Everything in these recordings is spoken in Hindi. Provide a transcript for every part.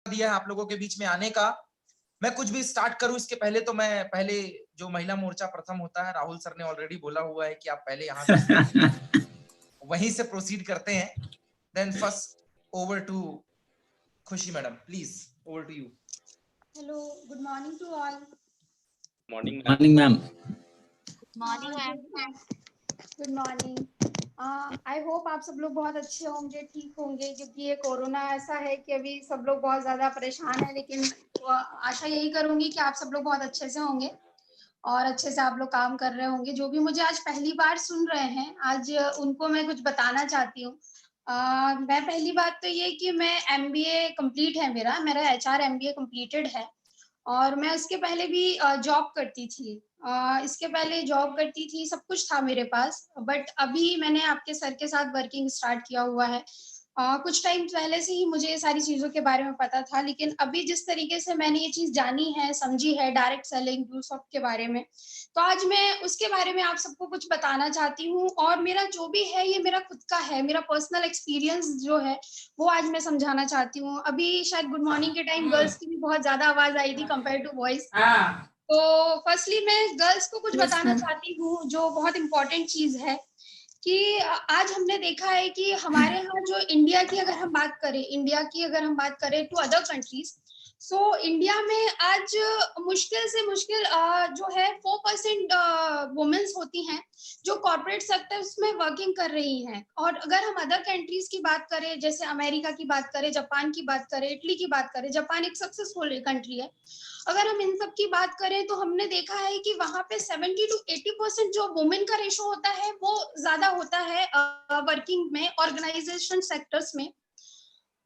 दिया है आप लोगों के बीच में आने का। मैं कुछ भी स्टार्ट करूं इसके पहले तो मैं पहले जो महिला मोर्चा प्रथम होता है, राहुल सर ने ऑलरेडी बोला हुआ है कि आप पहले यहाँ से वहीं से प्रोसीड करते हैं। Then first over to Khushi madam, please over to you. Hello, good morning to all. Morning ma'am. Morning ma'am. Good morning. I hope आप सब लोग बहुत अच्छे होंगे, ठीक होंगे, क्योंकि ये कोरोना ऐसा है कि अभी सब लोग बहुत ज़्यादा परेशान है, लेकिन आशा यही करूँगी कि आप सब लोग बहुत अच्छे से होंगे और अच्छे से आप लोग काम कर रहे होंगे। जो भी मुझे आज पहली बार सुन रहे हैं, आज उनको मैं कुछ बताना चाहती हूँ। मैं पहली बात तो ये कि मैं MBA कंप्लीट है, मेरा HR MBA कंप्लीटेड है और मैं उसके पहले भी जॉब करती थी। इसके पहले जॉब करती थी, सब कुछ था मेरे पास, बट अभी मैंने आपके सर के साथ वर्किंग स्टार्ट किया हुआ है। कुछ टाइम पहले से ही मुझे ये सारी चीज़ों के बारे में पता था, लेकिन अभी जिस तरीके से मैंने ये चीज़ जानी है, समझी है, डायरेक्ट सेलिंग, ड्यूसॉफ्ट के बारे में, तो आज मैं उसके बारे में आप सबको कुछ बताना चाहती हूँ। और मेरा जो भी है ये मेरा खुद का है, मेरा पर्सनल एक्सपीरियंस जो है वो आज मैं समझाना चाहती हूँ। अभी शायद गुड मॉर्निंग के टाइम गर्ल्स की भी बहुत ज्यादा आवाज आई थी कंपेयर टू बॉयज। तो फर्स्टली मैं गर्ल्स को कुछ बताना चाहती हूँ जो बहुत इंपॉर्टेंट चीज है कि आज हमने देखा है कि हमारे यहाँ जो इंडिया की अगर हम बात करें to other countries, so India में आज मुश्किल से मुश्किल जो है 4% वुमेन्स होती हैं जो कॉर्पोरेट सेक्टर्स में वर्किंग कर रही हैं। और अगर हम अदर कंट्रीज की बात करें, जैसे अमेरिका की बात करें, जापान की बात करें, इटली की बात करें, जापान एक सक्सेसफुल कंट्री है, अगर हम इन सब की बात करें तो हमने देखा है कि वहां पे 70 to 80% जो वुमेन का रेशो होता है वो ज्यादा होता है वर्किंग में, ऑर्गेनाइजेशन सेक्टर्स में।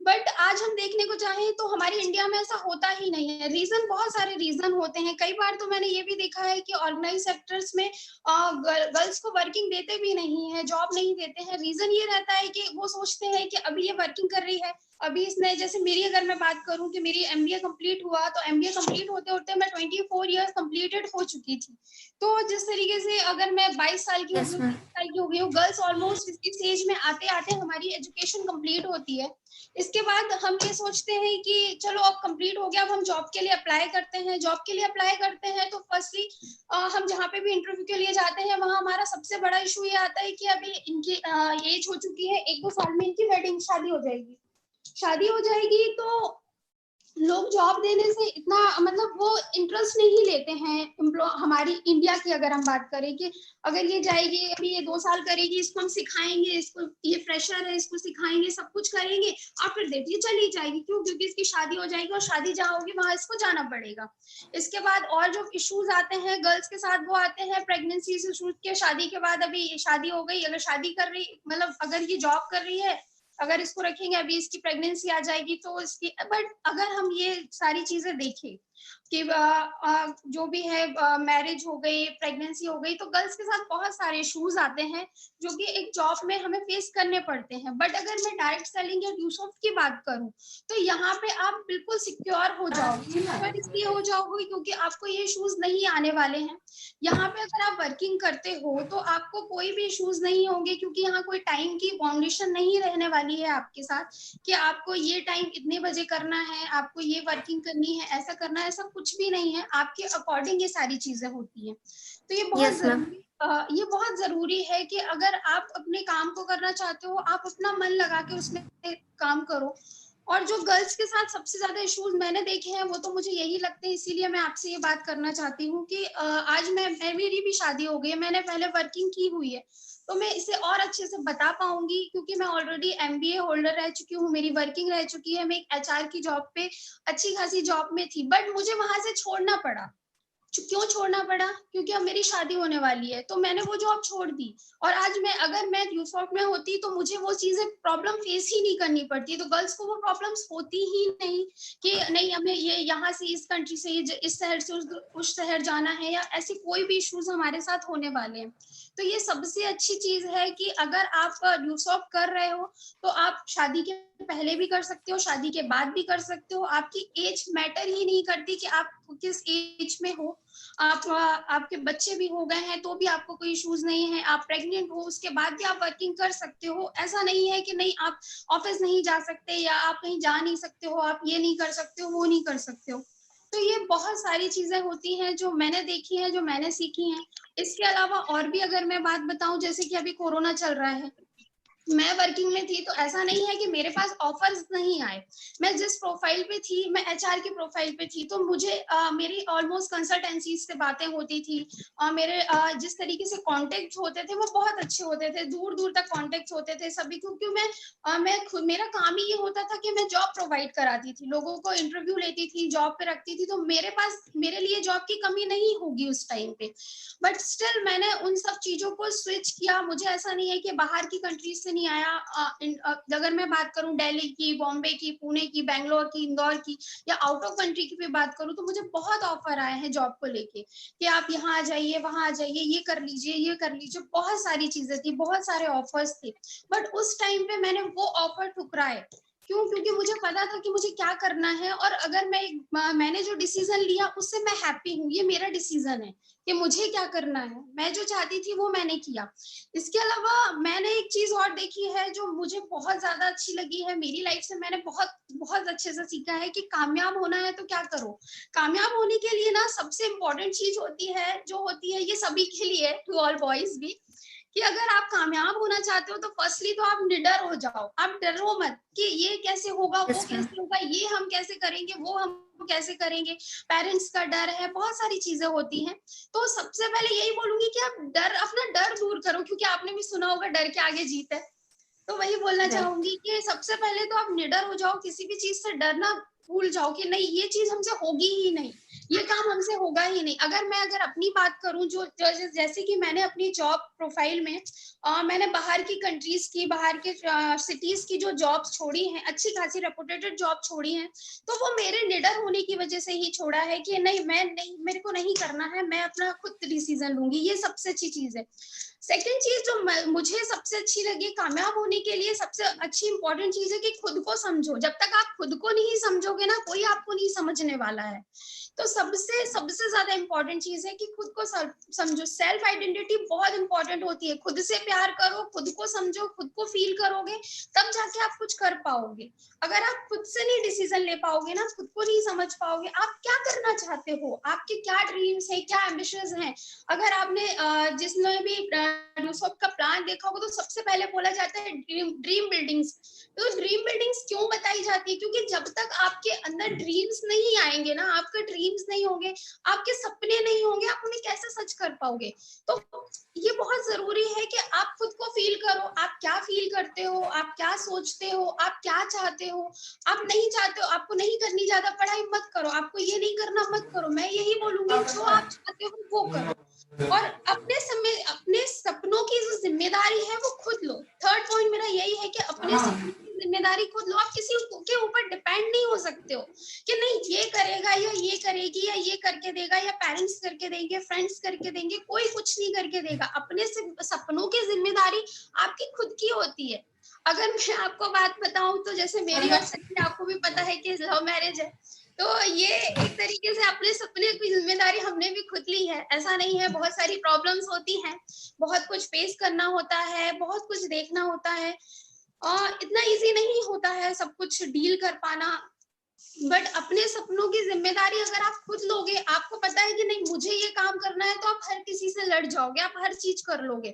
बट आज हम देखने को चाहें तो हमारे इंडिया में ऐसा होता ही नहीं है। रीजन, बहुत सारे रीजन होते हैं। कई बार तो मैंने ये भी देखा है कि ऑर्गेनाइज सेक्टर्स में गर्ल्स को वर्किंग देते भी नहीं है, जॉब नहीं देते हैं। रीजन ये रहता है कि वो सोचते हैं कि अभी ये वर्किंग कर रही है, अभी इसने, जैसे मेरी अगर मैं बात करूं कि मेरी MBA कंप्लीट हुआ, तो MBA कंप्लीट होते होते मैं 24 ईयर्स कंप्लीटेड हो चुकी थी। तो जिस तरीके से अगर मैं 22 साल की हो गई, 23 साल की हो गई हूँ, गर्ल्स ऑलमोस्ट इस एज में आते आते हमारी एजुकेशन कंप्लीट होती है। इसके बाद हम ये सोचते हैं कि चलो अब कंप्लीट हो गया, अब हम जॉब के लिए अप्लाई करते हैं। जॉब के लिए अप्लाई करते हैं तो फर्स्टली हम जहाँ पे भी इंटरव्यू के लिए जाते हैं वहाँ हमारा सबसे बड़ा इशू ये आता है कि अभी इनकी एज हो चुकी है, 1-2 साल में इनकी वेडिंग, शादी हो जाएगी तो लोग जॉब देने से इतना मतलब वो इंटरेस्ट नहीं लेते हैं। हमारी इंडिया की अगर हम बात करें कि अगर ये जाएगी, अभी ये 2 साल करेगी, इसको हम सिखाएंगे, इसको ये फ्रेशर है, इसको सिखाएंगे, सब कुछ करेंगे, और फिर देखिए चली जाएगी। क्यों? क्योंकि इसकी शादी हो जाएगी और शादी जहाँ होगी वहां इसको जाना पड़ेगा। इसके बाद और जो इश्यूज आते हैं गर्ल्स के साथ वो आते हैं प्रेगनेंसी इश्यूज के। शादी के बाद, अभी शादी हो गई, अगर शादी कर रही, मतलब अगर ये जॉब कर रही है, अगर इसको रखेंगे, अभी इसकी प्रेगनेंसी आ जाएगी तो इसकी, बट अगर हम ये सारी चीजें देखें कि जो भी है, मैरिज हो गई, प्रेगनेंसी हो गई, तो गर्ल्स के साथ बहुत सारे इश्यूज आते हैं जो कि एक जॉब में हमें फेस करने पड़ते हैं। बट अगर मैं डायरेक्ट सेलिंग या ड्यूसॉफ्ट की बात करूं तो यहाँ पे आप बिल्कुल सिक्योर हो जाओगे। सिक्योर इसलिए हो जाओगे क्योंकि आपको ये इश्यूज नहीं आने वाले हैं। यहाँ पे अगर आप वर्किंग करते हो तो आपको कोई भी इश्यूज नहीं होंगे, क्योंकि यहाँ कोई टाइम की बाउंडेशन नहीं रहने वाली है आपके साथ कि आपको ये टाइम इतने बजे करना है, आपको ये वर्किंग करनी है, ऐसा करना है, ऐसा कुछ भी नहीं है। आपके अकॉर्डिंग ये सारी चीजें होती है। तो ये बहुत जरूरी है कि अगर आप अपने काम को करना चाहते हो, आप अपना मन लगा के उसमें काम करो। और जो गर्ल्स के साथ सबसे ज्यादा इश्यूज मैंने देखे हैं वो तो मुझे यही लगते हैं, इसीलिए मैं आपसे ये बात करना चाहती हूँ कि आज मेरी भी शादी हो गई है, मैंने पहले वर्किंग की हुई है, तो मैं इसे और अच्छे से बता पाऊंगी क्योंकि मैं ऑलरेडी MBA होल्डर रह चुकी हूँ, मेरी वर्किंग रह चुकी है। मैं एक HR की जॉब पे, अच्छी खासी जॉब में थी, बट मुझे वहां से छोड़ना पड़ा। क्यों छोड़ना पड़ा? क्योंकि अब मेरी शादी होने वाली है, तो मैंने वो जॉब छोड़ दी। और आज अगर मैं ड्यूसॉफ्ट में होती तो मुझे वो चीजें प्रॉब्लम फेस ही नहीं करनी पड़ती। तो गर्ल्स को वो प्रॉब्लम्स होती ही नहीं कि नहीं हमें ये यहाँ से, इस कंट्री से इस शहर से उस शहर जाना है, या ऐसे कोई भी इश्यूज हमारे साथ होने वाले हैं। तो ये सबसे अच्छी चीज है कि अगर आप ड्यूसॉफ्ट कर रहे हो तो आप शादी के पहले भी कर सकते हो, शादी के बाद भी कर सकते हो। आपकी एज मैटर ही नहीं करती कि आप किस एज में हो, आप आपके बच्चे भी हो गए हैं तो भी आपको कोई इश्यूज नहीं है, आप प्रेग्नेंट हो उसके बाद भी आप वर्किंग कर सकते हो। ऐसा नहीं है कि नहीं आप ऑफिस नहीं जा सकते या आप कहीं जा नहीं सकते हो, आप ये नहीं कर सकते हो, वो नहीं कर सकते हो। तो ये बहुत सारी चीजें होती हैं जो मैंने देखी है, जो मैंने सीखी हैं। इसके अलावा और भी अगर मैं बात बताऊं, जैसे कि अभी कोरोना चल रहा है, मैं वर्किंग में थी तो ऐसा नहीं है कि मेरे पास ऑफर्स नहीं आए। मैं जिस प्रोफाइल पे थी, मैं एचआर की प्रोफाइल पे थी, तो मुझे मेरी ऑलमोस्ट कंसल्टेंसी से बातें होती थी और मेरे जिस तरीके से कॉन्टेक्ट होते थे वो बहुत अच्छे होते थे, दूर दूर तक कॉन्टेक्ट होते थे सभी, क्योंकि मैं खुद, मेरा काम ही ये होता था कि मैं जॉब प्रोवाइड कराती थी, लोगों को इंटरव्यू लेती थी, जॉब पे रखती थी, तो मेरे लिए जॉब की कमी नहीं होगी उस टाइम पे। बट स्टिल मैंने उन सब चीजों को स्विच किया। मुझे ऐसा नहीं है कि बाहर की कंट्रीज से नहीं आया। अगर मैं बात करूं दिल्ली की, बॉम्बे की, पुणे की, बैंगलोर की, इंदौर की या आउट ऑफ कंट्री की भी बात करूं, तो मुझे बहुत ऑफर आए हैं जॉब को लेके कि आप यहाँ आ जाइए, वहां आ जाइए, ये कर लीजिए, ये कर लीजिए। बहुत सारी चीजें थी, बहुत सारे ऑफर्स थे, बट उस टाइम पे मैंने वो ऑफर ठुकराए। क्यों? क्योंकि मुझे पता था कि मुझे क्या करना है, और अगर मैंने जो डिसीजन लिया उससे मैं हैप्पी हूँ, ये मेरा डिसीजन है कि मुझे क्या करना है, मैं जो चाहती थी वो मैंने किया। इसके अलावा मैंने एक चीज और देखी है जो मुझे बहुत ज्यादा अच्छी लगी है मेरी लाइफ से, मैंने बहुत बहुत अच्छे से सीखा है कि कामयाब होना है तो क्या करो। कामयाब होने के लिए ना सबसे इम्पोर्टेंट चीज होती है, ये सभी के लिए, टू ऑल बॉयज भी, कि अगर आप कामयाब होना चाहते हो तो फर्स्टली तो आप निडर हो जाओ। आप डरो मत कि ये कैसे होगा, वो कैसे होगा, ये हम कैसे करेंगे, वो हम कैसे करेंगे। पेरेंट्स का डर है, बहुत सारी चीजें होती हैं। तो सबसे पहले यही बोलूंगी कि आप अपना डर दूर करो, क्योंकि आपने भी सुना होगा डर के आगे जीत है। तो वही बोलना चाहूंगी कि सबसे पहले तो आप निडर हो जाओ, किसी भी चीज से डरना भूल जाओ कि नहीं ये चीज हमसे होगी ही नहीं, ये काम हमसे होगा ही नहीं। अगर अपनी बात करूं, जैसे कि मैंने अपनी जॉब प्रोफाइल में मैंने बाहर की कंट्रीज की, बाहर के सिटीज की जो जॉब छोड़ी हैं, अच्छी खासी रेपुटेटेड जॉब छोड़ी हैं, तो वो मेरे निडर होने की वजह से ही छोड़ा है कि नहीं, मेरे को नहीं करना है, मैं अपना खुद डिसीजन लूंगी। ये सबसे अच्छी चीज है। सेकंड चीज जो मुझे सबसे अच्छी लगी कामयाब होने के लिए, सबसे अच्छी इंपॉर्टेंट चीज है कि खुद को समझो। जब तक आप खुद को नहीं समझोगे ना, कोई आपको नहीं समझने वाला है। तो सबसे सबसे ज्यादा इंपॉर्टेंट चीज है कि खुद को समझो। सेल्फ आइडेंटिटी बहुत इंपॉर्टेंट होती है। खुद से प्यार करो, खुद को समझो, खुद को फील करोगे, तब जाके आप कुछ कर पाओगे। अगर आप खुद से नहीं डिसीजन ले पाओगे ना, खुद को नहीं समझ पाओगे, आप क्या करना चाहते हो, आपके क्या ड्रीम्स है, क्या एम्बिशंस हैं। अगर आपने जिसने भी यूसुफ का प्लान देखा होगा, तो सबसे पहले बोला जाता है ड्रीम बिल्डिंग्स। तो ड्रीम बिल्डिंग्स क्यों बताई जाती है? क्योंकि जब तक आपके अंदर ड्रीम्स नहीं आएंगे ना, आपके ड्रीम्स नहीं होंगे, आपके सपने नहीं होंगे, आप उन्हें कैसे सच कर पाओगे। तो ये बहुत जरूरी है कि आप खुद को फील करो, आप क्या फील करते हो, आप क्या सोचते हो, आप क्या चाहते हो। आप नहीं चाहते हो, आपको नहीं करनी ज्यादा पढ़ाई, मत करो। आपको ये नहीं करना, मत करो। मैं यही बोलूंगी, जो आप चाहते हो वो करो, और अपने सपनों की जो जिम्मेदारी है वो खुद लो। थर्ड पॉइंट मेरा यही है कि अपने सपनों की जिम्मेदारी खुद लो। आप किसी के ऊपर डिपेंड नहीं हो सकते हो कि नहीं ये करेगा या ये करेगी या ये करके देगा या पेरेंट्स करके देंगे, फ्रेंड्स करके देंगे, कोई कुछ नहीं करके देगा। अपने सपनों की जिम्मेदारी आपकी खुद की होती है। अगर मैं आपको बात बताऊं तो जैसे मेरी और सच्ची, आपको भी पता है कि लव मैरिज है, तो ये एक तरीके से अपने सपने की जिम्मेदारी हमने भी खुद ली है। ऐसा नहीं है, बहुत सारी प्रॉब्लम्स होती हैं, बहुत कुछ फेस करना होता है, बहुत कुछ देखना होता है, और इतना इजी नहीं होता है सब कुछ डील कर पाना। बट अपने सपनों की जिम्मेदारी अगर आप खुद लोगे, आपको पता है कि नहीं मुझे ये काम करना है, तो आप हर किसी से लड़ जाओगे, आप हर चीज कर लोगे।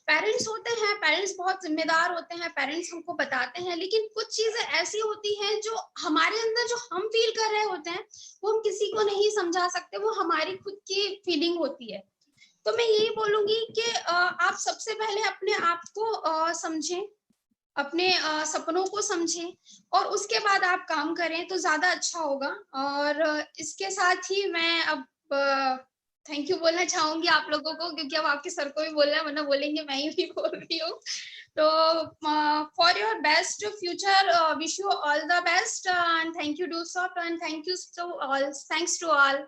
पेरेंट्स होते हैं, पेरेंट्स बहुत जिम्मेदार होते हैं, पेरेंट्स हमको बताते हैं, लेकिन कुछ चीजें ऐसी होती हैं जो हमारे अंदर, जो हम फील कर रहे होते हैं, वो हम किसी को नहीं समझा सकते, वो हमारी खुद की फीलिंग होती है। तो मैं यही बोलूंगी कि आप सबसे पहले अपने आप को समझें, अपने सपनों को समझें, और उसके बाद आप काम करें तो ज्यादा अच्छा होगा। और इसके साथ ही मैं अब थैंक यू बोलना चाहूंगी आप लोगों को, क्योंकि अब आपके सर को भी बोलना है, वरना बोलेंगे मैं ही भी बोल रही हूँ। तो for your best future, wish you all the best, and thank you do soft, and thank you to all, thanks to all.